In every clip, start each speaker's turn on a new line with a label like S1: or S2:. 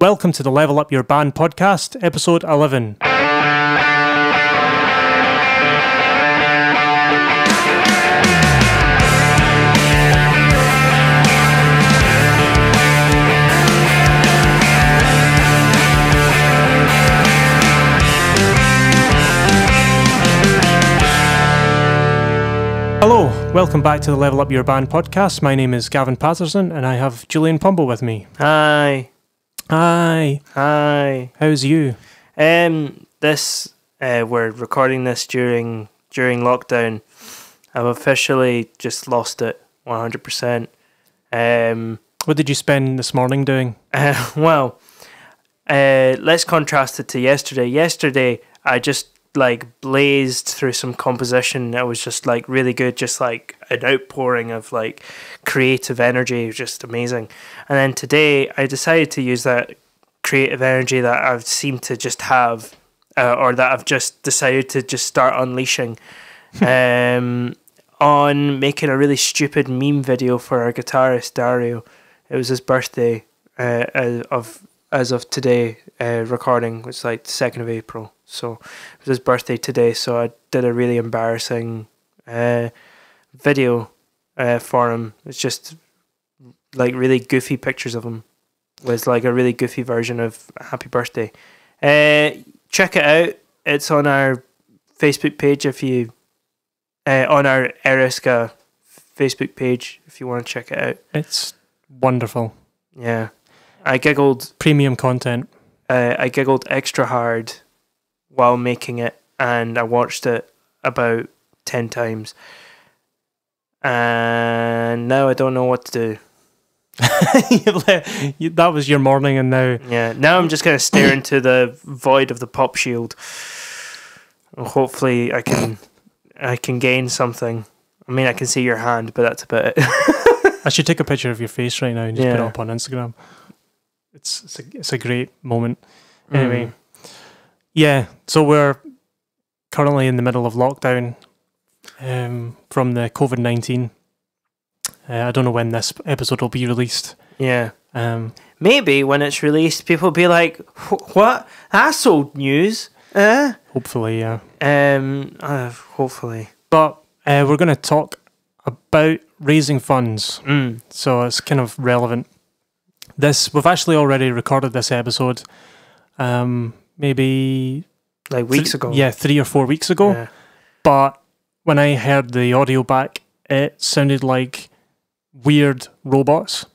S1: Welcome to the Level Up Your Band podcast, episode 11. Hello, welcome back to the Level Up Your Band podcast. My name is Gavin Patterson and I have Julian Pumble with me.
S2: Hi.
S1: Hi.
S2: Hi.
S1: How's you?
S2: We're recording this during lockdown. I've officially just lost it 100%.
S1: What did you spend this morning doing?
S2: Let's contrast it to yesterday. Yesterday, I just blazed through some composition that was just really good, just like an outpouring of creative energy. It was just amazing. And then today I decided to use that creative energy that I've seemed to just have, or that I've just decided to just start unleashing on making a really stupid meme video for our guitarist Dario. It was his birthday as of today, recording, which is 2nd of April. So it was his birthday today, so I did a really embarrassing video for him. It's just really goofy pictures of him with a really goofy version of Happy Birthday. Check it out. It's on our Facebook page if you on our Eriska Facebook page if you want to check it out.
S1: It's wonderful.
S2: Yeah. I giggled.
S1: Premium content.
S2: I giggled extra hard while making it, and I watched it about 10 times. And now I don't know what to do.
S1: That was your morning, and now...
S2: Yeah, now I'm just kind of staring to the void of the pop shield. Hopefully I can gain something. I mean, I can see your hand, but that's about it.
S1: I should take a picture of your face right now and just put it up on Instagram. It's a great moment. Anyway, yeah, so we're currently in the middle of lockdown from the COVID-19. I don't know when this episode will be released.
S2: Yeah. Maybe when it's released, people will be like, what? That's old news.
S1: Hopefully, yeah.
S2: Hopefully.
S1: But we're going to talk about raising funds. So it's kind of relevant. We've actually already recorded this episode, maybe...
S2: weeks ago.
S1: Yeah, 3 or 4 weeks ago.
S2: Yeah.
S1: But when I heard the audio back, it sounded like weird robots.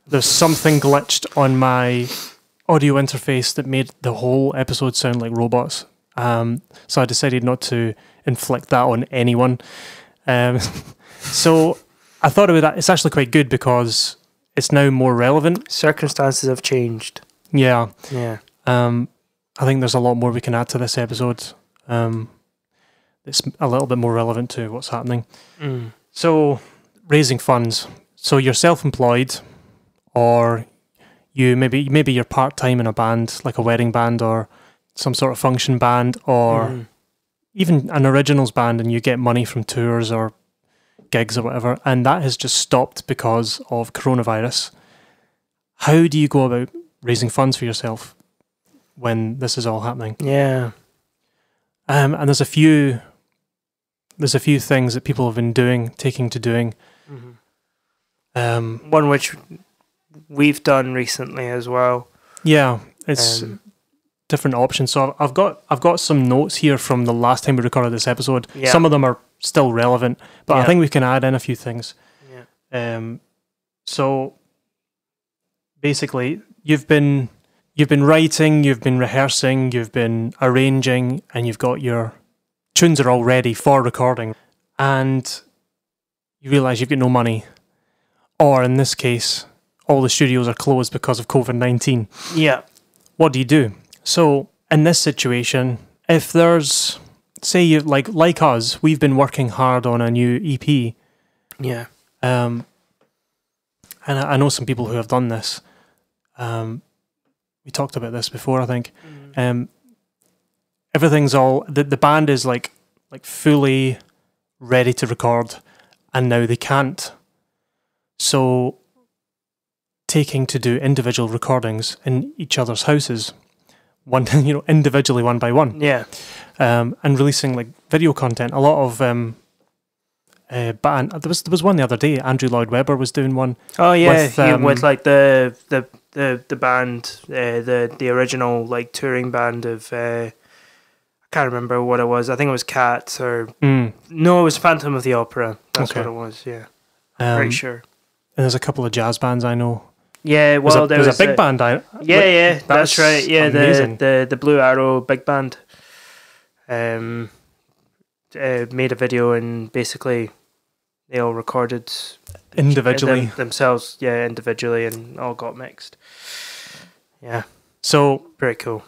S1: There's something glitched on my audio interface that made the whole episode sound like robots. So I decided not to inflict that on anyone. So I thought it's actually quite good because it's now more relevant.
S2: Circumstances have changed.
S1: Yeah.
S2: Yeah.
S1: I think there's a lot more we can add to this episode. It's a little bit more relevant to what's happening. So, raising funds. So you're self-employed, or you maybe you're part-time in a band, like a wedding band or some sort of function band, or even an originals band, and you get money from tours or gigs or whatever, and that has just stopped because of coronavirus. How do you go about raising funds for yourself when this is all happening?
S2: Yeah.
S1: And there's a few things that people have been taking to doing.
S2: One which we've done recently as well.
S1: Yeah, it's different options. So I've got some notes here from the last time we recorded this episode.
S2: Yeah.
S1: Some of them are still relevant, but I think we can add in a few things.
S2: Yeah.
S1: So basically, you've been writing, you've been rehearsing, you've been arranging, and you've got your tunes are all ready for recording, and you realise you've got no money. Or in this case, all the studios are closed because of COVID-19.
S2: Yeah.
S1: What do you do? So in this situation, if there's, say you like us, we've been working hard on a new EP.
S2: Yeah.
S1: And I know some people who have done this. We talked about this before, I think. Everything's all the band is like fully ready to record, and now they can't. So taking to do individual recordings in each other's houses, one individually, one by one.
S2: Yeah.
S1: And releasing like video content. A lot of band. There was one the other day. Andrew Lloyd Webber was doing one.
S2: Oh yeah, with like the band, the original like touring band of I can't remember what it was. I think it was Cats or no, it was Phantom of the Opera. That's what it was. Yeah, pretty sure.
S1: And there's a couple of jazz bands I know.
S2: Yeah, well, there was
S1: a big band.
S2: That's right. Yeah,
S1: amazing.
S2: the Blue Arrow big band. Made a video and basically they all recorded
S1: individually
S2: themselves, individually, and all got mixed. Yeah,
S1: so
S2: very cool.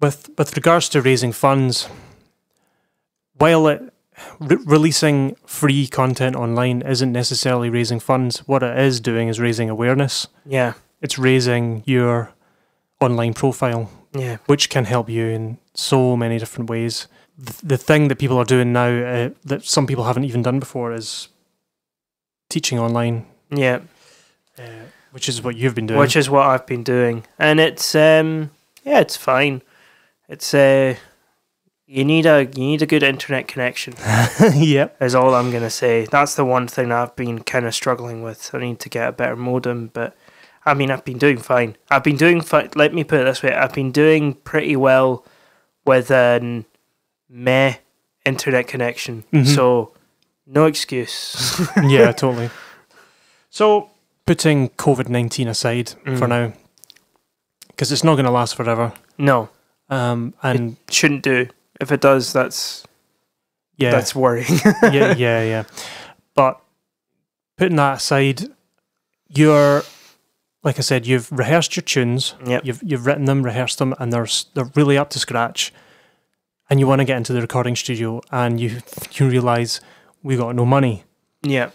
S1: With regards to raising funds, while releasing free content online isn't necessarily raising funds, what it is doing is raising awareness.
S2: Yeah,
S1: it's raising your online profile.
S2: Yeah,
S1: which can help you in so many different ways. The thing that people are doing now that some people haven't even done before is teaching online.
S2: Yeah,
S1: which is what you've been doing.
S2: Which is what I've been doing, and it's it's fine. It's you need a good internet connection.
S1: Yep,
S2: is all I'm gonna say. That's the one thing I've been kind of struggling with. I need to get a better modem, but I mean, I've been doing fine. Let me put it this way. I've been doing pretty well with an meh internet connection. So, no excuse.
S1: Yeah, totally. So, putting COVID-19 aside for now, because it's not going to last forever.
S2: No.
S1: And
S2: it shouldn't do. If it does, that's worrying.
S1: yeah. But putting that aside, like I said, you've rehearsed your tunes.
S2: Yep.
S1: You've written them, rehearsed them, and they're really up to scratch. And you want to get into the recording studio, and you realise we got no money.
S2: Yeah,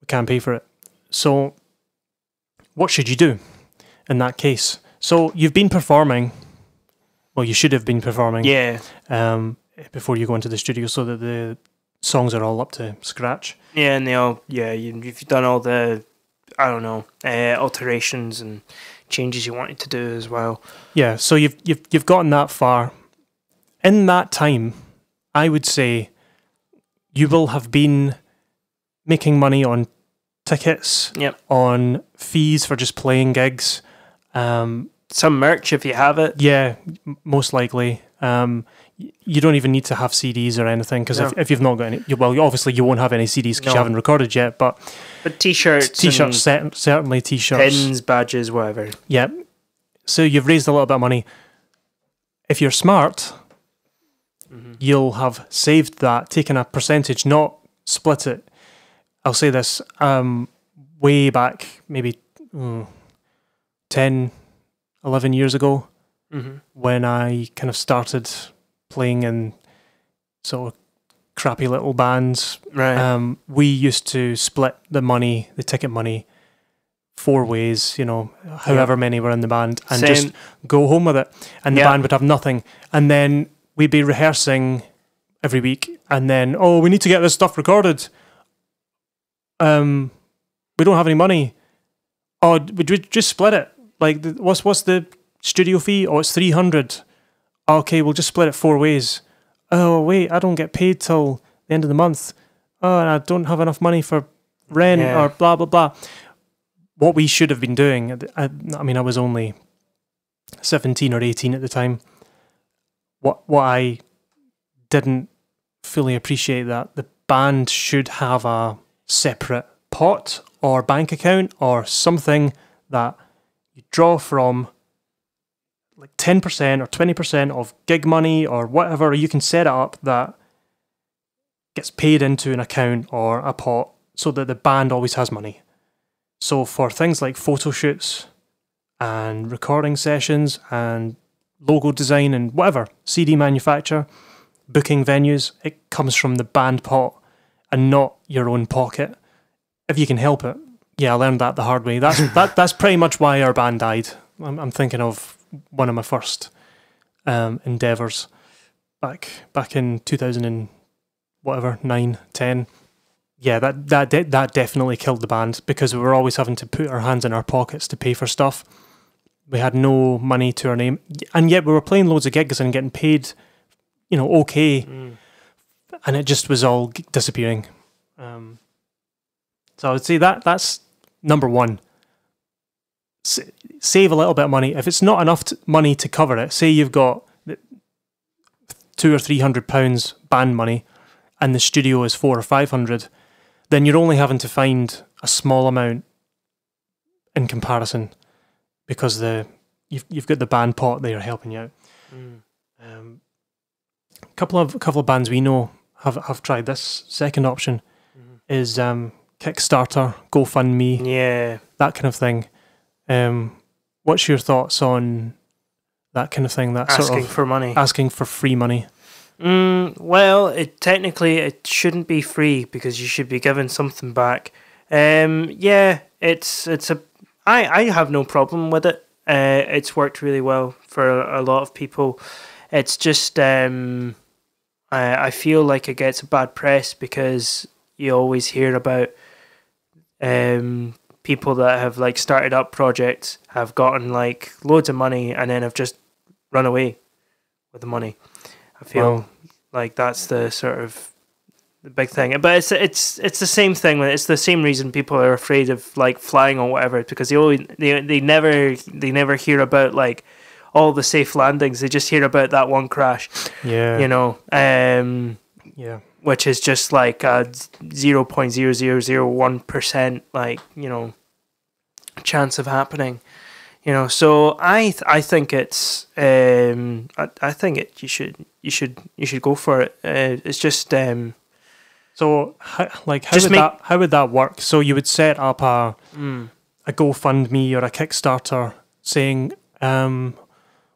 S1: we can't pay for it. So, what should you do in that case? So you've been performing. Well, you should have been performing.
S2: Yeah.
S1: Before you go into the studio, so that the songs are all up to scratch.
S2: Yeah, and you've done all the, I don't know, alterations and changes you wanted to do as well.
S1: Yeah, so you've gotten that far. In that time, I would say you will have been making money on tickets, on fees for just playing gigs,
S2: some merch if you have it.
S1: Yeah, most likely. You don't even need to have CDs or anything, because if you've not got any, obviously you won't have any CDs because you haven't recorded yet. But
S2: t-shirts,
S1: certainly t-shirts,
S2: pins, badges, whatever.
S1: Yeah. So you've raised a little bit of money. If you're smart, you'll have saved that, taken a percentage, not split it. I'll say this: way back, maybe 10, 11 years ago, when I kind of started playing in sort of crappy little bands,
S2: right?
S1: We used to split the ticket money 4 ways, however many were in the band, and just go home with it. And the band would have nothing. And then we'd be rehearsing every week, and then, we need to get this stuff recorded. We don't have any money. Would we just split it? Like, what's the studio fee? It's 300. Okay, we'll just split it 4 ways. Oh, wait, I don't get paid till the end of the month. Oh, and I don't have enough money for rent or blah, blah, blah. What we should have been doing, I was only 17 or 18 at the time. What I didn't fully appreciate, that the band should have a separate pot or bank account or something that you draw from, like 10% or 20% of gig money or whatever. You can set it up that gets paid into an account or a pot so that the band always has money. So for things like photo shoots and recording sessions and logo design and whatever, CD manufacture, booking venues, it comes from the band pot and not your own pocket, if you can help it. Yeah, I learned that the hard way. That's pretty much why our band died. I'm thinking of one of my first endeavours back in 2000 and whatever, 9, 10. yeah, that definitely killed the band, because we were always having to put our hands in our pockets to pay for stuff. We had no money to our name, and yet we were playing loads of gigs and getting paid, okay, and it just was all disappearing. So I would say that's number one. Save a little bit of money. If it's not enough money to cover it, say you've got £200 or £300 band money, and the studio is 400 or 500, then you're only having to find a small amount in comparison, because you've got the band pot there helping you out. A couple of bands we know have tried this second option, is Kickstarter, GoFundMe, that kind of thing. What's your thoughts on that kind of thing? That
S2: asking for money,
S1: asking for free money.
S2: Well, technically it shouldn't be free, because you should be given something back. I have no problem with it. It's worked really well for a lot of people. It's just I feel like it gets a bad press, because you always hear about people that have like started up projects, have gotten like loads of money, and then have just run away with the money. I feel like that's the sort of the big thing. But it's the same thing. It's the same reason people are afraid of like flying or whatever, because they never hear about like all the safe landings. They just hear about that one crash.
S1: Yeah.
S2: Yeah. Which is just like a 0.0001% like, chance of happening. So I think it's I think you should go for it. It's just
S1: so how would that work? So you would set up a GoFundMe or a Kickstarter saying,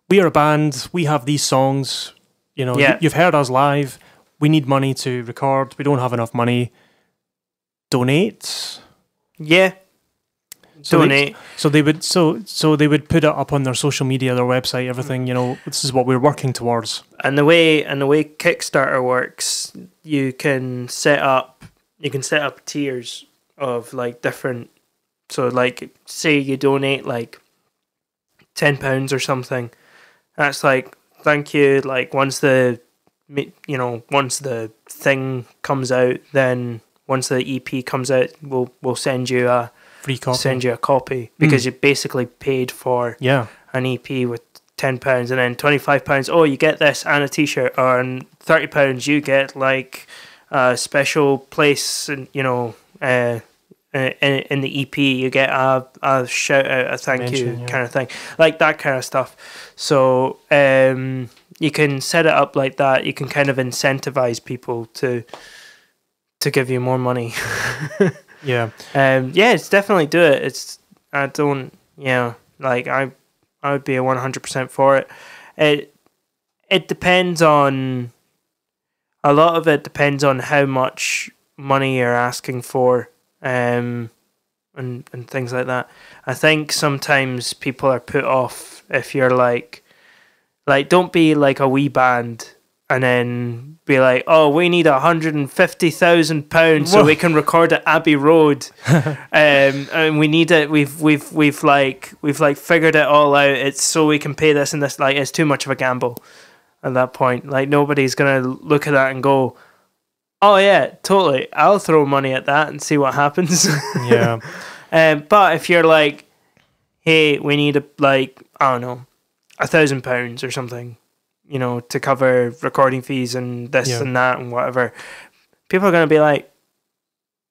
S1: we are a band, we have these songs, you've heard us live, we need money to record, we don't have enough money, donate.
S2: Yeah. Donate.
S1: They would put it up on their social media, their website, everything. This is what we're working towards.
S2: And the way Kickstarter works, you can set up tiers of like different. So like, say you donate like £10 or something. That's like, thank you. Like once the thing comes out, then once the EP comes out, we'll send you a
S1: free copy.
S2: Send you a copy, because you basically paid for an EP with £10, and then £25. Oh, you get this and a T-shirt, or £30 you get like a special place, and in the EP you get a shout out, a thank you kind of thing, like that kind of stuff. So you can set it up like that. You can kind of incentivize people to give you more money.
S1: Yeah.
S2: It's definitely do it. I would be 100% for it. It depends on, a lot of it depends on how much money you're asking for, and things like that. I think sometimes people are put off if you're like don't be like a wee band and then be like, oh, we need £150,000 so we can record at Abbey Road, and we need it. We've figured it all out. It's so we can pay this and this. Like, it's too much of a gamble at that point. Like, nobody's gonna look at that and go, oh yeah, totally, I'll throw money at that and see what happens.
S1: Yeah.
S2: But if you're like, hey, we need £1,000 or something, to cover recording fees and this and that and whatever, people are going to be like,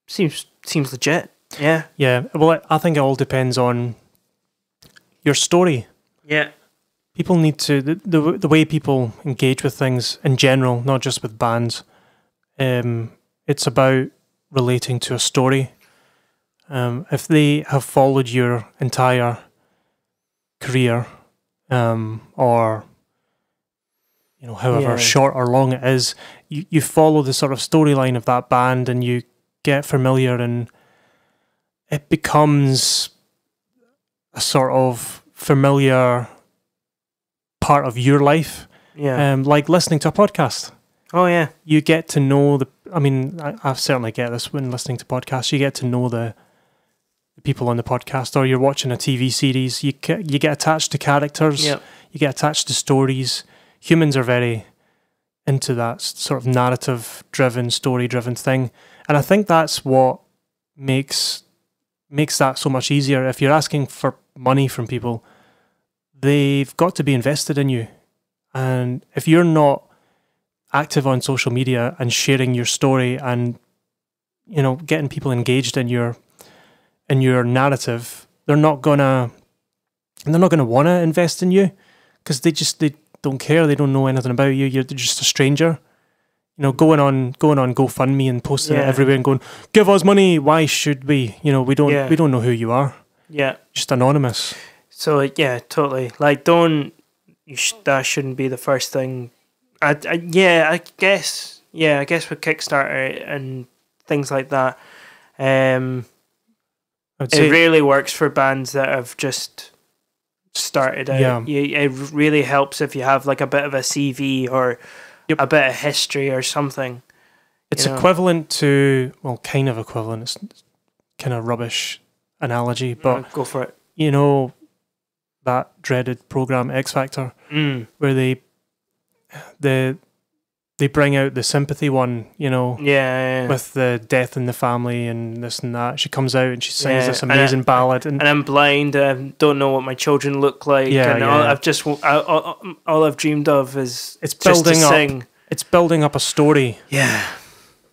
S2: seems legit. Yeah.
S1: Yeah. Well, I think it all depends on your story.
S2: Yeah.
S1: People need to, the way people engage with things in general, not just with bands, it's about relating to a story. If they have followed your entire career, or however short or long it is, you follow the sort of storyline of that band and you get familiar, and it becomes a sort of familiar part of your life.
S2: Yeah.
S1: Like listening to a podcast.
S2: Oh yeah.
S1: You get to know I mean, I certainly get this when listening to podcasts. You get to know the people on the podcast, or you're watching a TV series. You get attached to characters.
S2: Yep.
S1: You get attached to stories. Humans are very into that sort of narrative-driven, story-driven thing, and I think that's what makes that so much easier. If you're asking for money from people, they've got to be invested in you, and if you're not active on social media and sharing your story and getting people engaged in your narrative, they're not gonna want to invest in you, because they don't care. They don't know anything about you. You're just a stranger. Going on GoFundMe and posting it everywhere and going, give us money. Why should we? We don't know who you are. Yeah, just anonymous.
S2: So yeah, totally. Like, that shouldn't be the first thing. I guess with Kickstarter and things like that, it really works for bands that have just started out. Yeah. It really helps if you have like a bit of a CV or a bit of history or something.
S1: It's equivalent to, well, kind of equivalent. It's kind of rubbish analogy, but
S2: go for it.
S1: That dreaded program X Factor, where they bring out the sympathy one, with the death in the family and this and that. She comes out and she sings this amazing ballad, and
S2: I'm blind. Don't know what my children look like. All I've dreamed of is
S1: it's
S2: just
S1: building
S2: to
S1: up.
S2: Sing.
S1: It's building up a story.
S2: Yeah,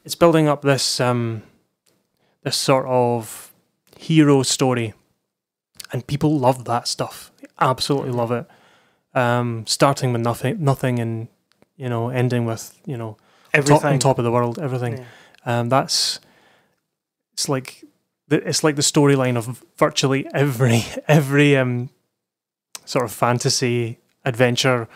S1: it's building up this this sort of hero story, and people love that stuff. They absolutely love it. Starting with nothing, and ending with
S2: everything
S1: on top of the world, everything. Yeah. It's like the storyline of virtually every sort of fantasy, adventure,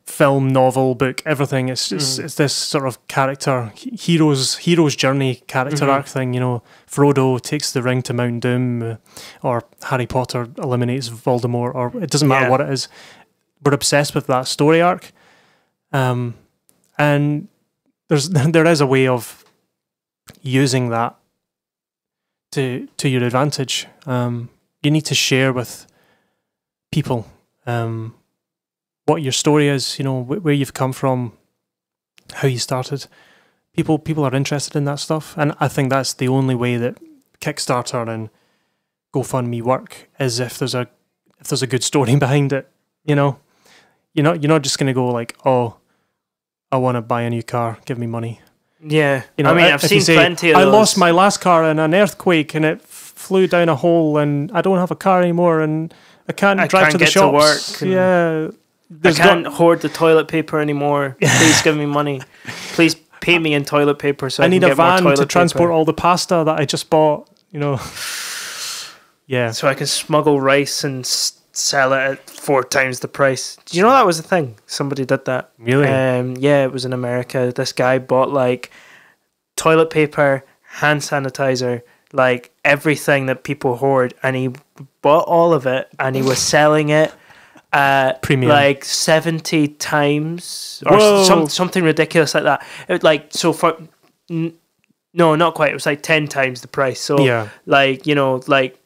S1: film, novel, book, everything. It's just it's this sort of character hero's journey character arc thing. Frodo takes the ring to Mount Doom, or Harry Potter eliminates Voldemort, or it doesn't matter what it is. We're obsessed with that story arc, and there is a way of using that to your advantage. You need to share with people what your story is, where you've come from, how you started. People are interested in that stuff, and I think that's the only way that Kickstarter and GoFundMe work, is if there's a good story behind it. You're not just going to go like, oh, I want to buy a new car, give me money.
S2: Yeah, I've seen plenty of
S1: those.
S2: I
S1: lost my last car in an earthquake and it flew down a hole, and I don't have a car anymore, and I can't drive to the shops.
S2: To work, I can't hoard the toilet paper anymore. Please give me money. Please pay me in toilet paper so I
S1: need
S2: can
S1: a
S2: get more
S1: van
S2: toilet
S1: to transport
S2: paper.
S1: all the pasta that I just bought. Yeah.
S2: So I can smuggle rice and sell it at 4 times the price. Do you know that was a thing? Somebody did that.
S1: Really?
S2: Yeah, it was in America. This guy bought like toilet paper, hand sanitizer, like everything that people hoard, and he bought all of it and he was selling it at
S1: premium,
S2: like 70 times or something ridiculous like that. It, like, so for no, not quite. It was like 10 times the price. So like, like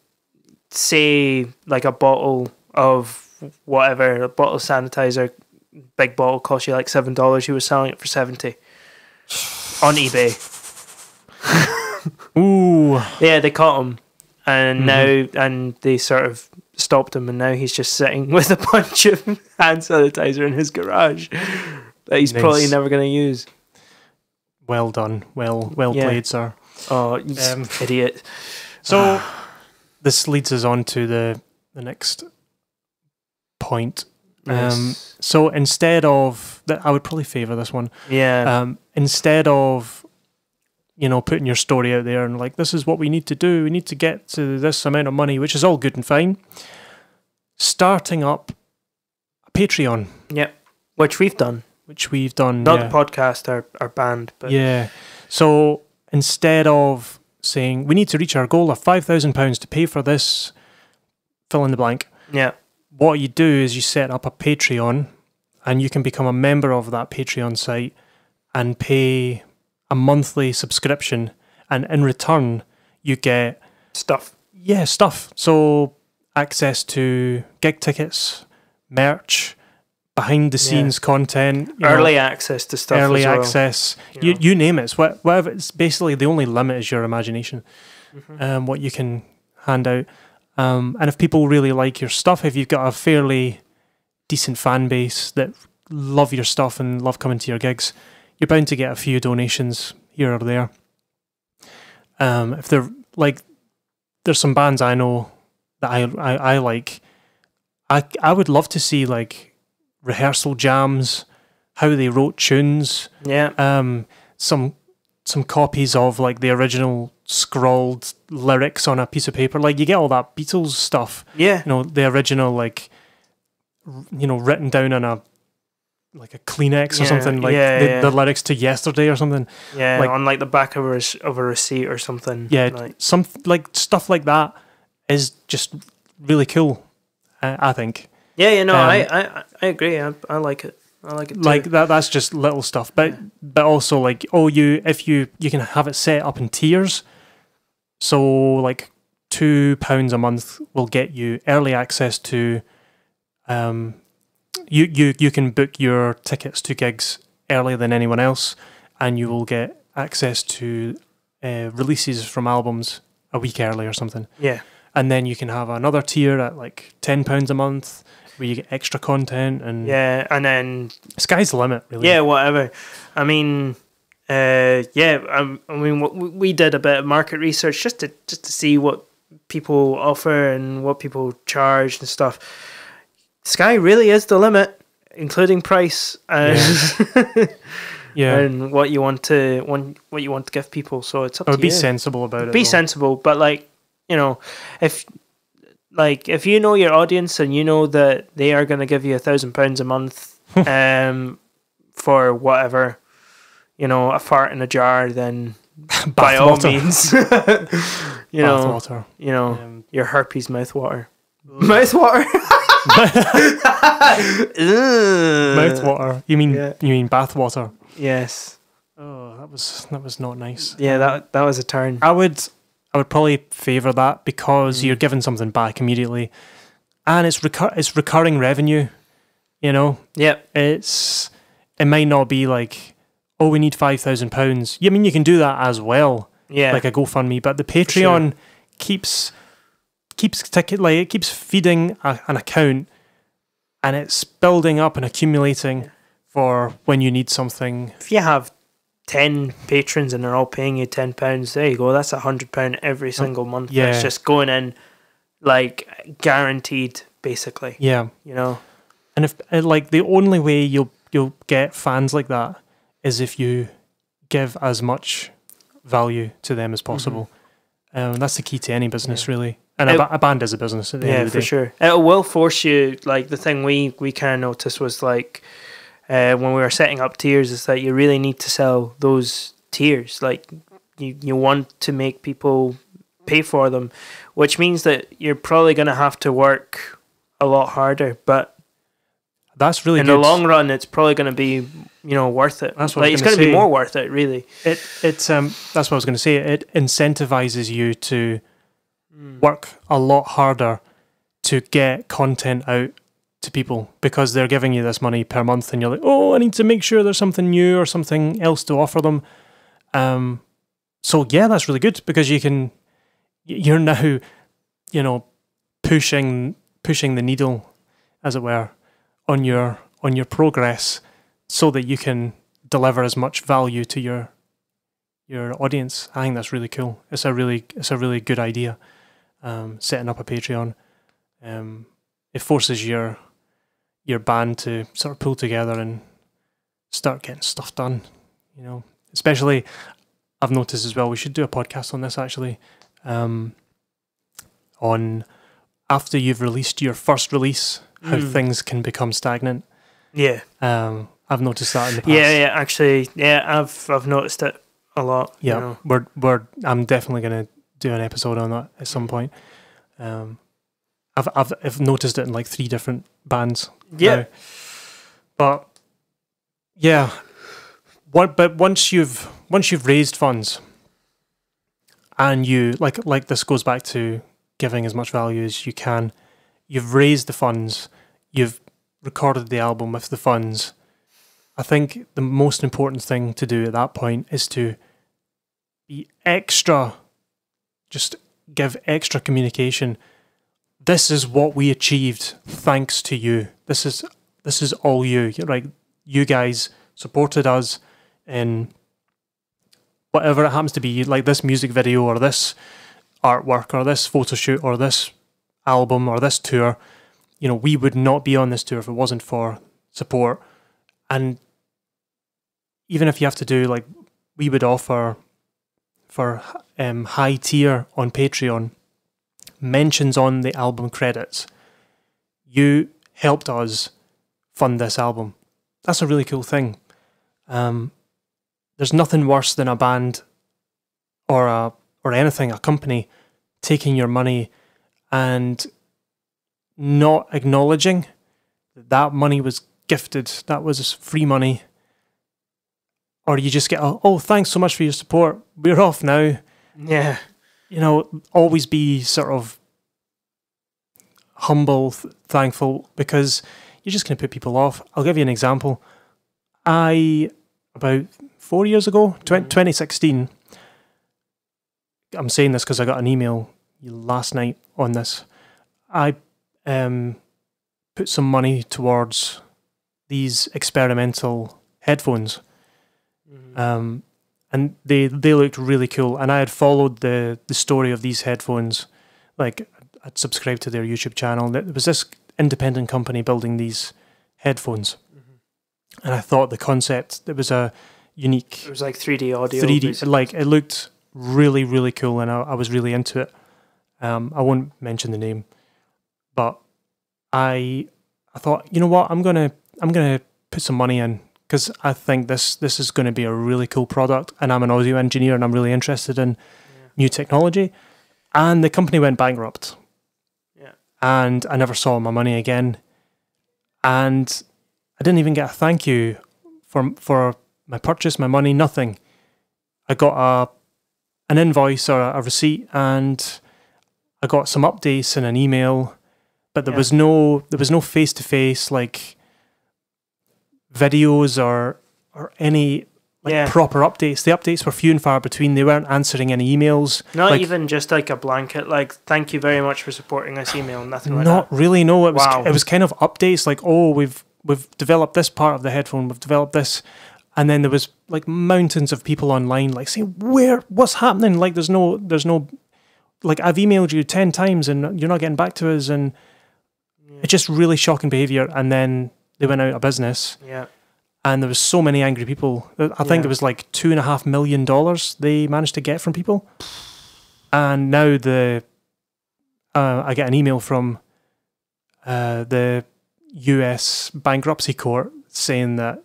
S2: say like a bottle of whatever, a bottle of sanitizer, big bottle, cost you like $7. He was selling it for 70 on eBay.
S1: Ooh.
S2: Yeah, they caught him, and now they sort of stopped him, and now he's just sitting with a bunch of hand sanitizer in his garage that he's probably never going to use.
S1: Well done. Well played, sir.
S2: Oh, idiot.
S1: So this leads us on to the next point.
S2: Yes.
S1: So instead of that, I would probably favour this one.
S2: Yeah.
S1: Instead of putting your story out there and like, this is what we need to do. We need to get to this amount of money, which is all good and fine. Starting up a Patreon.
S2: Yep. Which we've done. Not the podcast, our band. But
S1: yeah. So instead of saying, we need to reach our goal of £5,000 to pay for this, fill in the blank.
S2: Yeah.
S1: What you do is you set up a Patreon, and you can become a member of that Patreon site, and pay a monthly subscription, and in return you get
S2: stuff.
S1: Yeah, stuff. So access to gig tickets, merch, behind the scenes content,
S2: early access to stuff.
S1: Early
S2: as well.
S1: access. You name it. It's whatever. It's basically the only limit is your imagination. What you can hand out. And if people really like your stuff, if you've got a fairly decent fan base that love your stuff and love coming to your gigs, you're bound to get a few donations here or there. If they're like, there's some bands I know that I like. I would love to see like rehearsal jams, how they wrote tunes.
S2: Yeah.
S1: Some copies of like the original scrawled lyrics on a piece of paper. Like you get all that Beatles stuff.
S2: Yeah.
S1: The original like written down on a Kleenex or something, like the lyrics to Yesterday or something.
S2: Yeah, like on like the back of a receipt or something.
S1: Yeah, like some like stuff like that is just really cool. I think.
S2: Yeah, I agree. I like it. I like it too.
S1: Like that's just little stuff, but also like you can have it set up in tiers. So like £2 a month will get you early access to. You can book your tickets to gigs earlier than anyone else, and you will get access to releases from albums a week early or something.
S2: Yeah.
S1: And then you can have another tier at like £10 a month where you get extra content and
S2: and then
S1: sky's the limit, really.
S2: Yeah, whatever. I mean, we did a bit of market research just to see what people offer and what people charge and stuff. Sky really is the limit, including price and and what you want to give people. So it's up to you.
S1: Be sensible about it.
S2: Be sensible, but if you know your audience and you know that they are going to give you £1,000 a month, for whatever, a fart in a jar, then by all means,
S1: water.
S2: Your herpes mouthwater. Mouthwater.
S1: Mouthwater. You mean bathwater?
S2: Yes.
S1: Oh, that was not nice.
S2: Yeah, that was a turn.
S1: I would probably favour that because you're giving something back immediately, and it's recurring revenue.
S2: Yep.
S1: It might not be like, we need £5,000. I mean, you can do that as well.
S2: Yeah.
S1: Like a GoFundMe, but the Patreon keeps it keeps feeding an account, and it's building up and accumulating for when you need something.
S2: If you have 10 patrons and they're all paying you £10, there you go. That's £100 every single month.
S1: Yeah.
S2: It's just going in, like, guaranteed, basically.
S1: Yeah. And if the only way you'll get fans like that is if you give as much value to them as possible. That's the key to any business, really. And a band is a business at the end of the day.
S2: Yeah, for sure. It will force you, like, the thing we kind of noticed was, like, when we were setting up tiers, is that you really need to sell those tiers. Like, you want to make people pay for them, which means that you're probably going to have to work a lot harder. But
S1: that's really
S2: in the long run, it's probably going to be, worth it.
S1: That's what
S2: it's going to be more worth it, really.
S1: That's what I was going to say. It incentivizes you to work a lot harder to get content out to people because they're giving you this money per month, and you're like, I need to make sure there's something new or something else to offer them. So yeah, that's really good because you're now, pushing the needle, as it were, on your progress, so that you can deliver as much value to your audience. I think that's really cool. It's a really good idea. Setting up a Patreon, it forces your band to sort of pull together and start getting stuff done. Especially, I've noticed as well. We should do a podcast on this actually. On after you've released your first release, how things can become stagnant.
S2: Yeah.
S1: I've noticed that in the past.
S2: Yeah, actually, I've noticed it a lot.
S1: Yeah, I'm definitely going to do an episode on that at some point. I've noticed it in like 3 different bands.
S2: Yeah.
S1: Now. But yeah, But once you've raised funds, and you like this goes back to giving as much value as you can. You've raised the funds, you've recorded the album with the funds. I think the most important thing to do at that point is to be extra, just give extra communication. This is what we achieved thanks to you. This is all you. Like, you guys supported us in whatever it happens to be, like this music video or this artwork or this photo shoot or this album or this tour. You know, we would not be on this tour if it wasn't for support. And even if you have to do, like, we would offer for high tier on Patreon, mentions on the album credits. You helped us fund this album. That's a really cool thing. There's nothing worse than a band or anything, a company, taking your money and not acknowledging that that money was gifted, that was free money. Or you just get, oh, thanks so much for your support, we're off now.
S2: Yeah.
S1: You know, always be sort of humble, thankful, because you're just going to put people off. I'll give you an example. About 4 years ago, 2016, I'm saying this because I got an email last night on this. I put some money towards these experimental headphones. And they looked really cool. And I had followed the story of these headphones. Like, I'd subscribed to their YouTube channel. There was this independent company building these headphones. And I thought the concept, it was a unique...
S2: It was like 3D audio.
S1: 3D,
S2: basically.
S1: like, it looked really, really cool, and I was really into it. I won't mention the name, but I thought, you know what, I'm gonna put some money in, because I think this is going to be a really cool product, and I'm an audio engineer and I'm really interested in new technology. And the company went bankrupt. Yeah. And I never saw my money again. And I didn't even get a thank you for my purchase, my money, nothing. I got an invoice or a receipt, and I got some updates in an email, but there was no face-to-face, like, videos or any proper updates. The updates were few and far between. They weren't answering any emails.
S2: Not even just like a blanket, like, thank you very much for supporting us email, nothing like that.
S1: Not really, no. It was kind of updates, like, oh, we've developed this part of the headphone, we've developed this. And then there was, like, mountains of people online, like, saying, what's happening? Like, there's no, like, I've emailed you 10 times and you're not getting back to us. And it's just really shocking behavior. And then they went out of business. Yeah. And there was so many angry people. I think it was like $2.5 million they managed to get from people. And now I get an email from the US bankruptcy court saying that,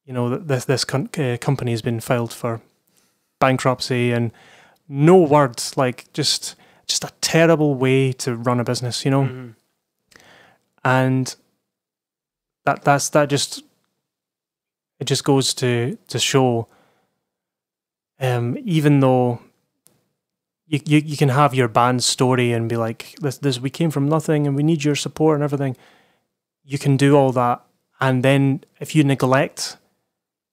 S1: you know, that this company has been filed for bankruptcy, and no words, like, just a terrible way to run a business, you know. And that just goes to show, even though you can have your band's story and be like, this we came from nothing and we need your support and everything, you can do all that, and then if you neglect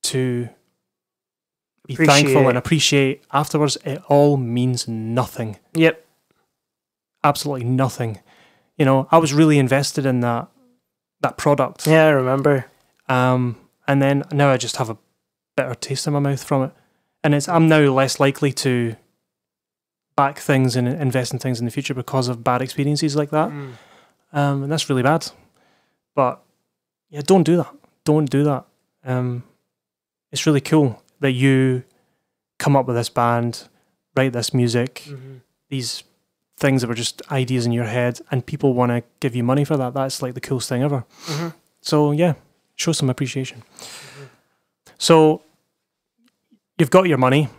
S1: to be thankful and appreciate afterwards, it all means nothing.
S2: Yep.
S1: Absolutely nothing. You know, I was really invested in that product.
S2: Yeah, I remember.
S1: And then now I just have a bitter taste in my mouth from it. And I'm now less likely to back things and invest in things in the future because of bad experiences like that. And that's really bad. But yeah, don't do that. Don't do that. It's really cool that you come up with this band, write this music, these things that were just ideas in your head, and people want to give you money for that. That's like the coolest thing ever. So yeah, show some appreciation. So you've got your money,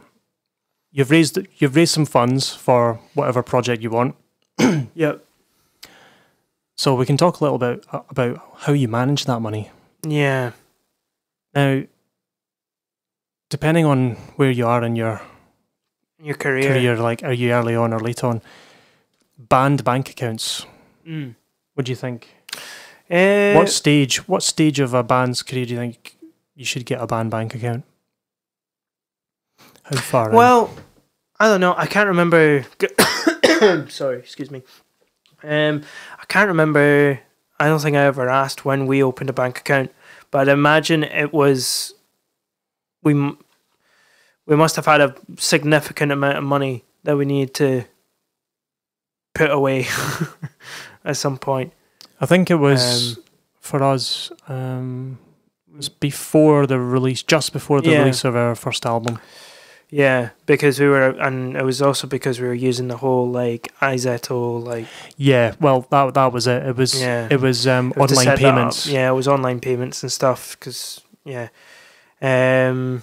S1: you've raised some funds for whatever project you want.
S2: Yep.
S1: So we can talk a little bit about how you manage that money.
S2: Yeah.
S1: Now, depending on where you are in your
S2: career,
S1: like, are you early on or late on? Banned bank accounts. What do you think? What stage of a band's career do you think you should get a banned bank account? How far?
S2: Well, I don't know. I can't remember. Sorry, excuse me. I can't remember. I don't think I ever asked when we opened a bank account, but I imagine it was we must have had a significant amount of money that we needed to put away at some point.
S1: I think it was for us. It was before the release, just before the release of our first album.
S2: Yeah, because we were, and it was also because we were using the whole like iZetto, like.
S1: Yeah, well, that was it. It was online payments.
S2: Yeah, it was online payments and stuff. Because I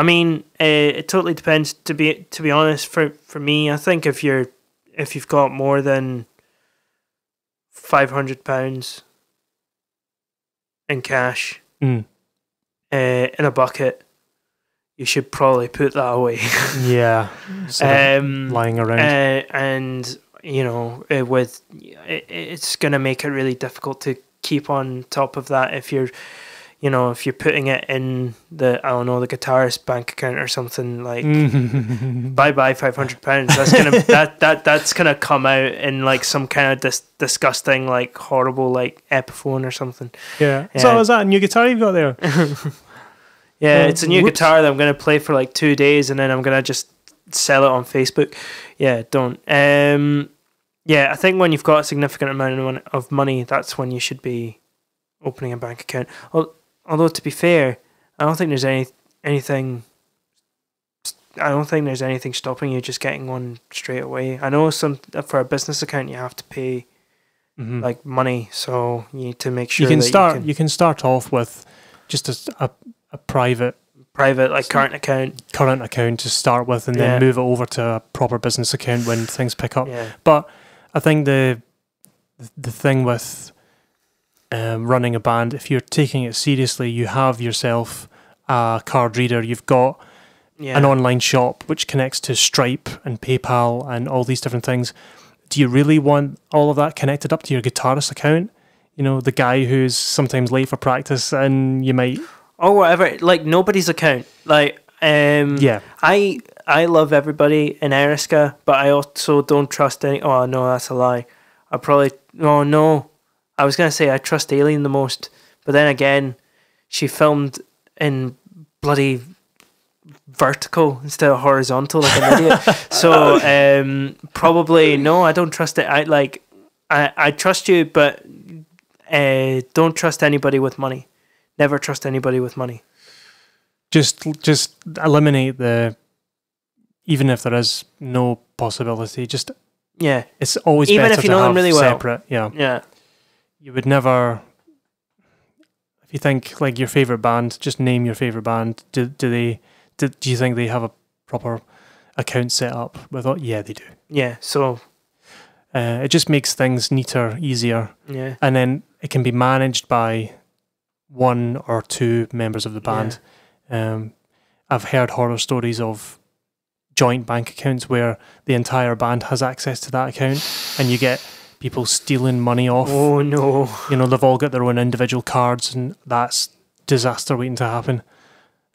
S2: mean, it totally depends. To be honest, for me, I think if you've got more than £500 in cash in a bucket, you should probably put that away.
S1: Yeah, lying around.
S2: And it's gonna make it really difficult to keep on top of that if you're putting it in the guitarist bank account or something, like bye £500. That's gonna come out in like some kind of disgusting, like horrible, like Epiphone or something.
S1: Yeah. So is that a new guitar you've got there?
S2: Yeah, it's a new guitar that I'm going to play for like 2 days and then I'm going to just sell it on Facebook. Yeah, don't. Yeah, I think when you've got a significant amount of money, that's when you should be opening a bank account. Although, to be fair, I don't think there's anything stopping you just getting one straight away. I know for a business account you have to pay like money, so you need to make sure
S1: you can start off with just a private
S2: like current account
S1: to start with, and then move it over to a proper business account when things pick up.
S2: Yeah.
S1: But I think the thing with running a band, if you're taking it seriously, you have yourself a card reader, you've got an online shop which connects to Stripe and PayPal and all these different things. Do you really want all of that connected up to your guitarist account? You know, the guy who's sometimes late for practice, and you might...
S2: Or whatever, like nobody's account. Like, I love everybody in Eriska, but I also don't trust any... Oh, no, that's a lie. I probably... Oh, no. I was going to say I trust Alien the most, but then again, she filmed in bloody vertical instead of horizontal like an idiot. So, probably, no, I don't trust it. I trust you, but don't trust anybody with money. Never trust anybody with money. Just eliminate even if there is no possibility. It's always
S1: even
S2: better
S1: if you know them really
S2: separate.
S1: Well. Yeah. You would never. If you think like your favorite band, just name your favorite band. Do you think they have a proper account set up with it? Yeah, they do.
S2: Yeah. So.
S1: It just makes things neater, easier.
S2: Yeah.
S1: And then it can be managed by one or two members of the band. I've heard horror stories of joint bank accounts where the entire band has access to that account, and you get people stealing money off.
S2: Oh no.
S1: You know, they've all got their own individual cards, and that's disaster waiting to happen.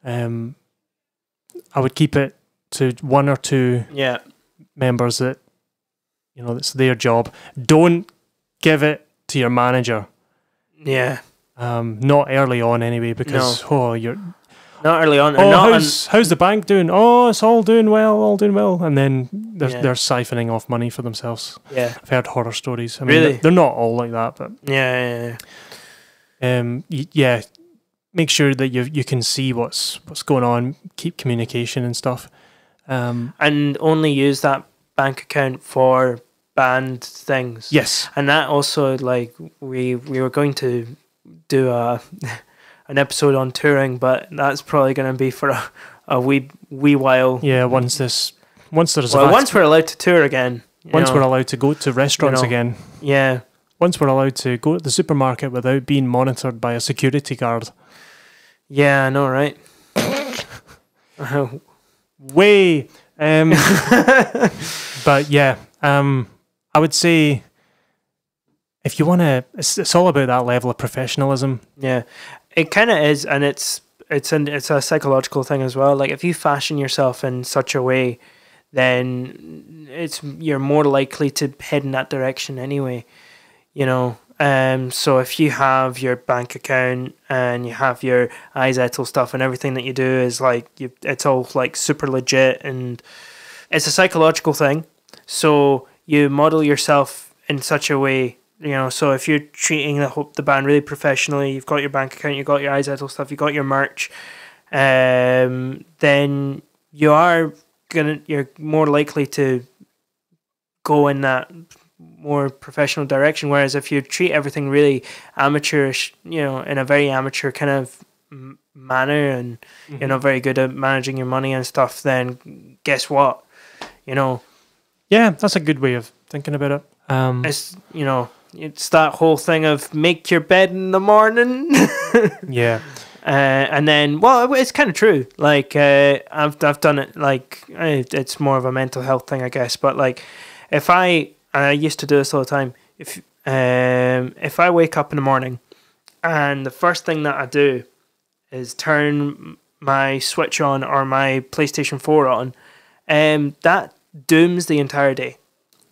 S1: I would keep it to one or two members that, you know, that's their job. Don't give it to your manager.
S2: Yeah.
S1: Not early on anyway, because you're
S2: not early on.
S1: How's the bank doing? Oh, it's all doing well, and then they're siphoning off money for themselves.
S2: Yeah,
S1: I've heard horror stories. I mean,
S2: really?
S1: They're not all like that, but make sure that you can see what's going on. Keep communication and stuff,
S2: and only use that bank account for band things.
S1: Yes,
S2: and that also, like, we were going to do an episode on touring, but that's probably going to be for a wee while.
S1: Yeah, once we're
S2: allowed to tour again.
S1: Once we're allowed to go to restaurants again.
S2: Yeah.
S1: Once we're allowed to go to the supermarket without being monitored by a security guard.
S2: Yeah, I know, right?
S1: Way. But yeah, I would say if you want to, it's all about that level of professionalism.
S2: Yeah, it kind of is, and it's a psychological thing as well. Like if you fashion yourself in such a way, then you're more likely to head in that direction anyway. You know, so if you have your bank account and you have your iZettle stuff and everything that you do is like it's all like super legit, and it's a psychological thing. So you model yourself in such a way. You know, so if you're treating the band really professionally, you've got your bank account, you've got your iZettle stuff, you've got your merch, then you're more likely to go in that more professional direction. Whereas if you treat everything really amateurish, you know, in a very amateur kind of manner, and you're not very good at managing your money and stuff, then guess what? You know.
S1: Yeah, that's a good way of thinking about it.
S2: It's, you know, it's that whole thing of make your bed in the morning.
S1: Yeah.
S2: And then, well, it's kind of true. Like, I've done it. Like, it's more of a mental health thing, I guess. But like, I used to do this all the time. If I wake up in the morning, and the first thing that I do is turn my Switch on or my PlayStation 4 on, that dooms the entire day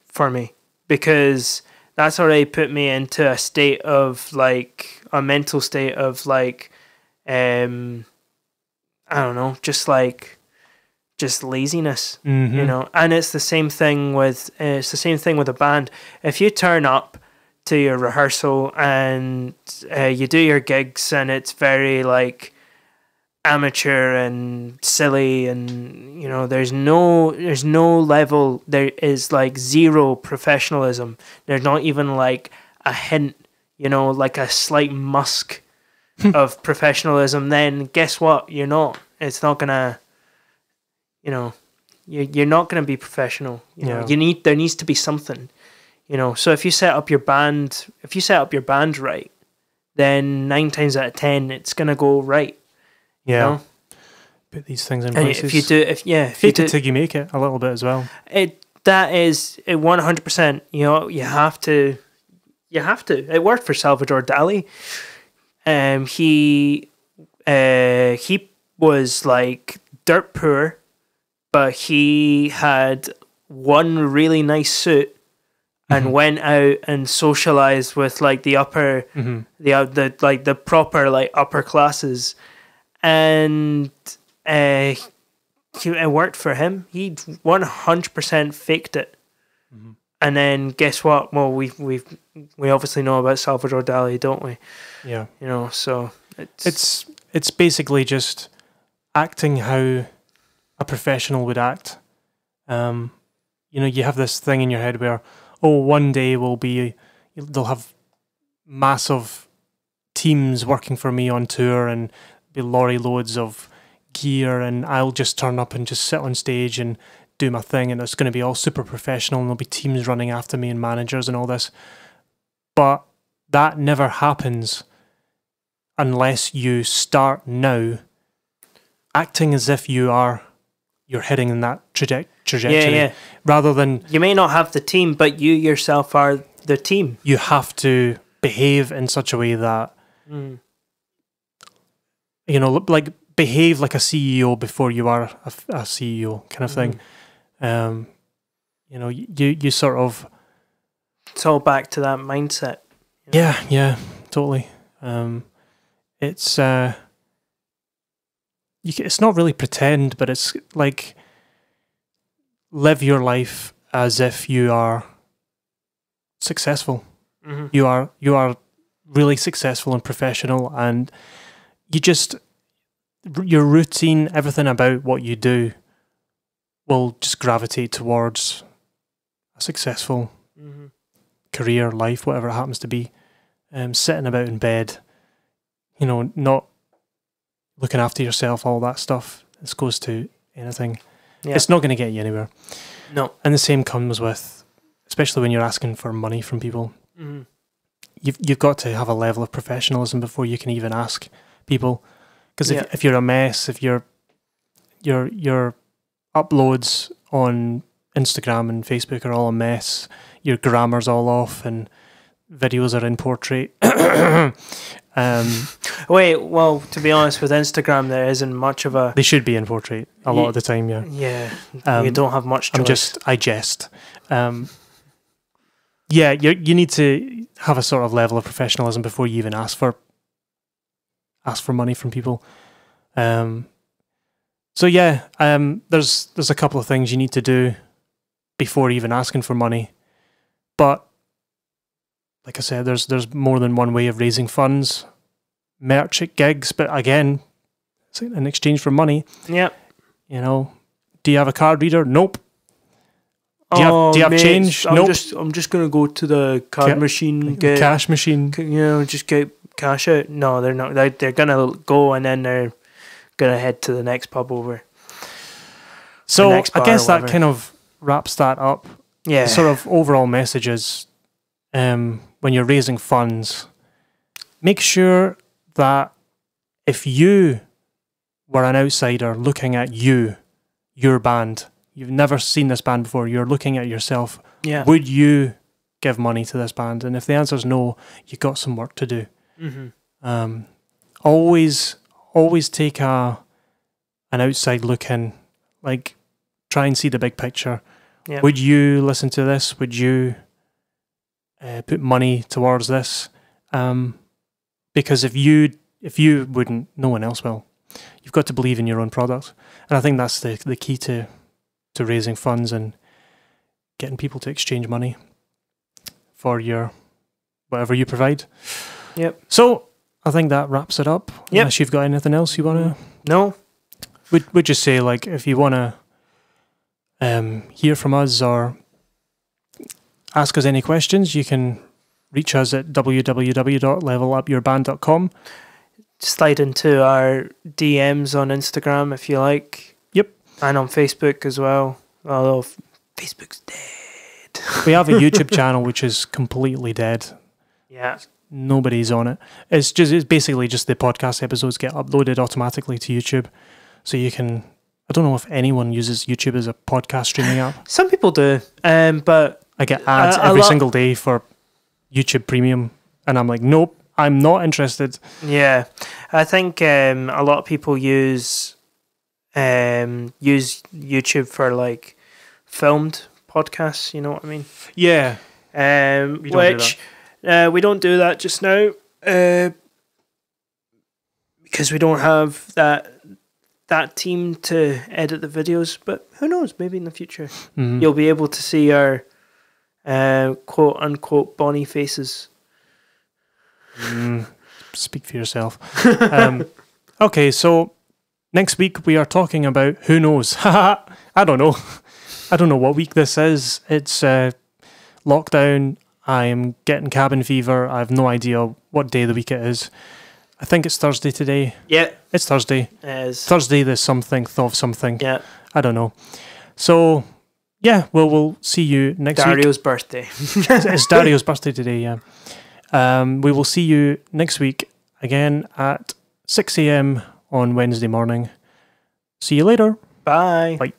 S2: for me, because that's already put me into a state of like a mental state of like I don't know, just laziness, you know. And it's the same thing with a band. If you turn up to your rehearsal and you do your gigs and it's very like amateur and silly, and you know there's no level, there is like zero professionalism, there's not even like a hint, you know, like a slight musk of professionalism, then guess what, it's not gonna, you know, you're not gonna be professional, you know. There needs to be something, you know. So if you set up your band right, then 9 times out of 10 it's gonna go right. Yeah, you know?
S1: Put these things in places.
S2: If you do,
S1: fake it till you make it a little bit as well.
S2: That is 100%. You know, you have to. It worked for Salvador Dali. He was like dirt poor, but he had one really nice suit and went out and socialized with like the upper, the proper like upper classes. And it worked for him. He 100% faked it. And then guess what? Well, we obviously know about Salvador Dali, don't we?
S1: Yeah.
S2: You know, so
S1: it's basically just acting how a professional would act. You know, you have this thing in your head where, one day they'll have massive teams working for me on tour and be lorry loads of gear, and I'll just turn up and just sit on stage and do my thing, and it's going to be all super professional, and there'll be teams running after me and managers and all this. But that never happens unless you start now acting as if you're heading in that trajectory. Rather than,
S2: you may not have the team, but you yourself are the team.
S1: You have to behave in such a way that you know, like behave like a CEO before you are a CEO kind of thing. You know, you sort of.
S2: It's all back to that mindset.
S1: You know? Yeah, totally. It's it's not really pretend, but it's like live your life as if you are successful. You are really successful and professional, and your routine, everything about what you do will just gravitate towards a successful career, life, whatever it happens to be. Sitting about in bed, you know, not looking after yourself, all that stuff. This goes to anything. Yeah. It's not going to get you anywhere.
S2: No.
S1: And the same comes with, especially when you're asking for money from people. You've got to have a level of professionalism before you can even ask people. Because if you're a mess, if you're your uploads on Instagram and Facebook are all a mess. Your grammar's all off, and videos are in portrait.
S2: Wait, well, to be honest, with Instagram, there isn't much of a.
S1: They should be in portrait a lot of the time. Yeah.
S2: Yeah, you don't have much choice.
S1: I jest. Yeah, you need to have a sort of level of professionalism before you even ask for money from people. So yeah, there's a couple of things you need to do before even asking for money, but like I said, there's more than one way of raising funds. Merch at gigs, but again, it's in exchange for money.
S2: Yep.
S1: You know, do you have a card reader? Nope. Do you have
S2: mate,
S1: change? Nope.
S2: I'm just gonna go to the card machine, get
S1: cash machine.
S2: You know, just get cash out. No, they're not. They're gonna go and then they're gonna head to the next pub over.
S1: So I guess that kind of wraps that up.
S2: Yeah.
S1: The sort of overall message is, when you're raising funds, make sure that if you were an outsider looking at your band, you've never seen this band before, you're looking at yourself, would you give money to this band? And if the answer is no, you've got some work to do. Mm-hmm. Always take an outside look in, like try and see the big picture. Yep. Would you listen to this? Would you put money towards this? Because if you wouldn't, no one else will. You've got to believe in your own product, and I think that's the key to raising funds and getting people to exchange money for your whatever you provide.
S2: Yep.
S1: So I think that wraps it up. Yep. Unless you've got anything else you want to.
S2: No.
S1: Would just say, like, if you want to hear from us or ask us any questions, you can reach us at www.levelupyourband.com.
S2: Slide into our DMs on Instagram if you like.
S1: Yep.
S2: And on Facebook as well. Although Facebook's dead.
S1: We have a YouTube channel which is completely dead.
S2: Yeah.
S1: Nobody's on it. It's basically just the podcast episodes get uploaded automatically to YouTube. So you can, I don't know if anyone uses YouTube as a podcast streaming app.
S2: Some people do. But
S1: I get ads every single day for YouTube Premium, and I'm like, nope, I'm not interested.
S2: Yeah, I think a lot of people use YouTube for like filmed podcasts. You know what I mean?
S1: Yeah.
S2: We don't do that just now because we don't have that team to edit the videos. But who knows? Maybe in the future you'll be able to see our quote unquote Bonnie faces.
S1: Speak for yourself. Okay, so next week we are talking about who knows. I don't know. I don't know what week this is. It's lockdown. I am getting cabin fever. I have no idea what day of the week it is. I think it's Thursday today.
S2: Yeah.
S1: It's Thursday.
S2: It is.
S1: Thursday the something of something.
S2: Yeah.
S1: I don't know. So yeah, we'll see you next week.
S2: Dario's birthday.
S1: It's Dario's birthday today, yeah. We will see you next week again at 6 a.m. on Wednesday morning. See you later.
S2: Bye.
S1: Bye.